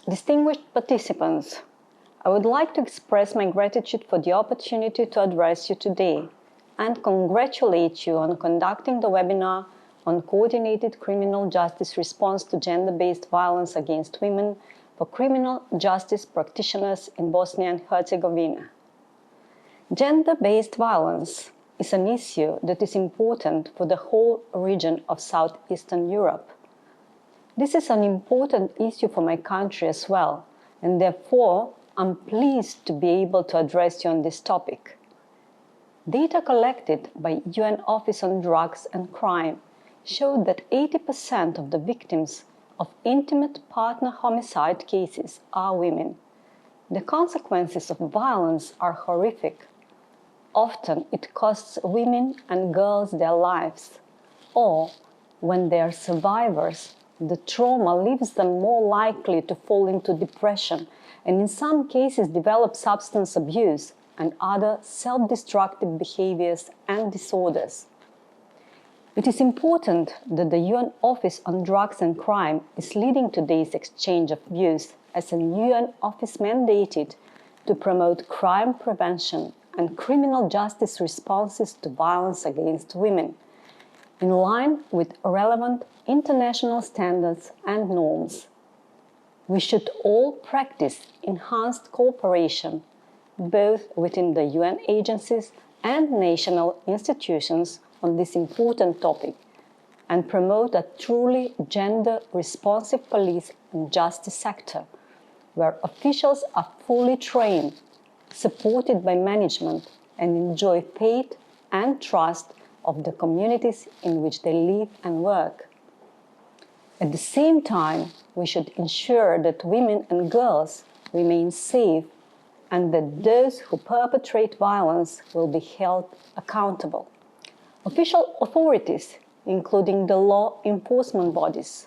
Distinguished participants, I would like to express my gratitude for the opportunity to address you today and congratulate you on conducting the webinar on Coordinated Criminal Justice Response to Gender-Based Violence Against Women for criminal justice practitioners in Bosnia and Herzegovina. Gender-based violence is an issue that is important for the whole region of Southeastern Europe. This is an important issue for my country as well, and therefore I'm pleased to be able to address you on this topic. Data collected by UN Office on Drugs and Crime showed that 80% of the victims of intimate partner homicide cases are women. The consequences of violence are horrific. Often it costs women and girls their lives, or when they are survivors, the trauma leaves them more likely to fall into depression and in some cases develop substance abuse and other self-destructive behaviors and disorders. It is important that the UN Office on Drugs and Crime is leading today's exchange of views as a UN office mandated to promote crime prevention and criminal justice responses to violence against women, in line with relevant international standards and norms. We should all practice enhanced cooperation, both within the UN agencies and national institutions on this important topic, and promote a truly gender-responsive police and justice sector, where officials are fully trained, supported by management, and enjoy faith and trust of the communities in which they live and work. At the same time, we should ensure that women and girls remain safe and that those who perpetrate violence will be held accountable. Official authorities, including the law enforcement bodies,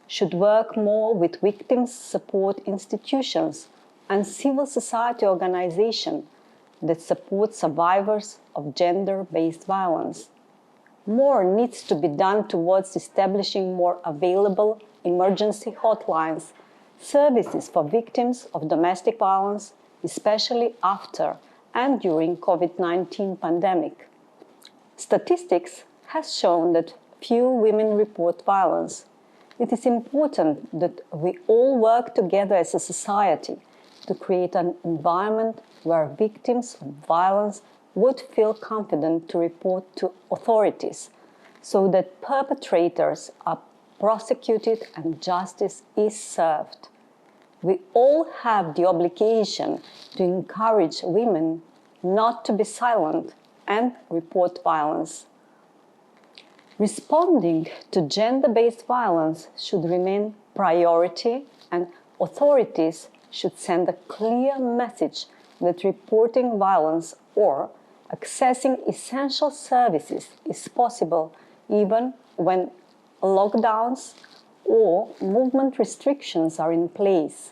should work more with victims' support institutions and civil society organizations that support survivors of gender-based violence. More needs to be done towards establishing more available emergency hotlines, services for victims of domestic violence, especially after and during COVID-19 pandemic. Statistics has shown that few women report violence. It is important that we all work together as a society to create an environment where victims of violence would feel confident to report to authorities, so that perpetrators are prosecuted and justice is served. We all have the obligation to encourage women not to be silent and report violence. Responding to gender-based violence should remain priority, and authorities should send a clear message that reporting violence or accessing essential services is possible even when lockdowns or movement restrictions are in place.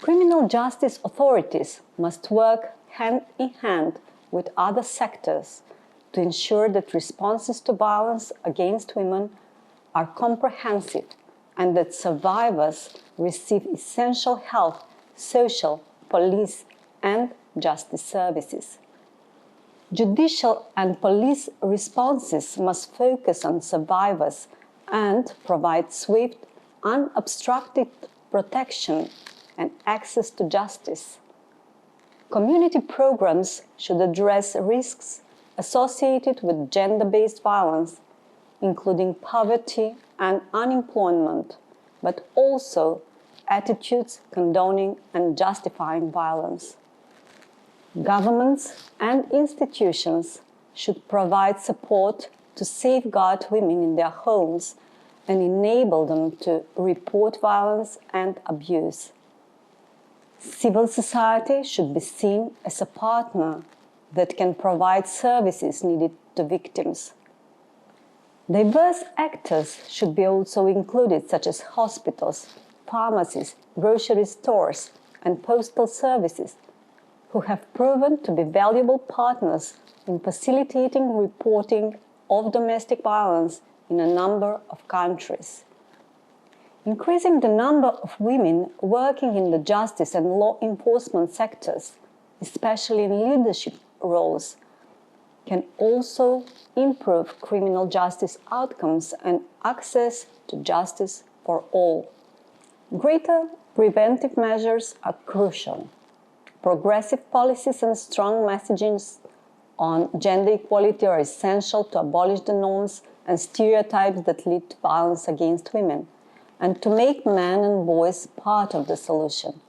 Criminal justice authorities must work hand in hand with other sectors to ensure that responses to violence against women are comprehensive and that survivors receive essential health, social, police, and justice services. Judicial and police responses must focus on survivors and provide swift, unobstructed protection and access to justice. Community programs should address risks associated with gender-based violence, including poverty and unemployment, but also attitudes condoning and justifying violence. Governments and institutions should provide support to safeguard women in their homes and enable them to report violence and abuse. Civil society should be seen as a partner that can provide services needed to victims. Diverse actors should be also included, such as hospitals, pharmacies, grocery stores, and postal services, who have proven to be valuable partners in facilitating reporting of domestic violence in a number of countries. Increasing the number of women working in the justice and law enforcement sectors, especially in leadership roles, can also improve criminal justice outcomes and access to justice for all. Greater preventive measures are crucial. Progressive policies and strong messaging on gender equality are essential to abolish the norms and stereotypes that lead to violence against women, and to make men and boys part of the solution.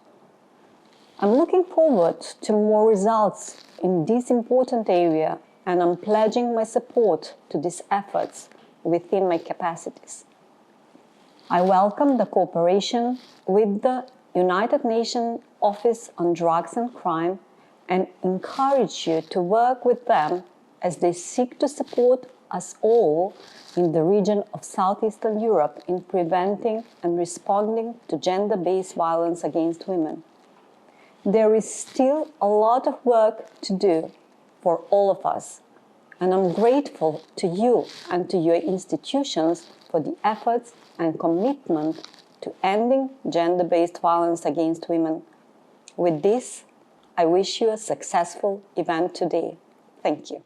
I'm looking forward to more results in this important area, and I'm pledging my support to these efforts within my capacities. I welcome the cooperation with the United Nations Office on Drugs and Crime and encourage you to work with them as they seek to support us all in the region of Southeastern Europe in preventing and responding to gender-based violence against women. There is still a lot of work to do for all of us, and I'm grateful to you and to your institutions for the efforts and commitment to ending gender-based violence against women. With this, I wish you a successful event today. Thank you.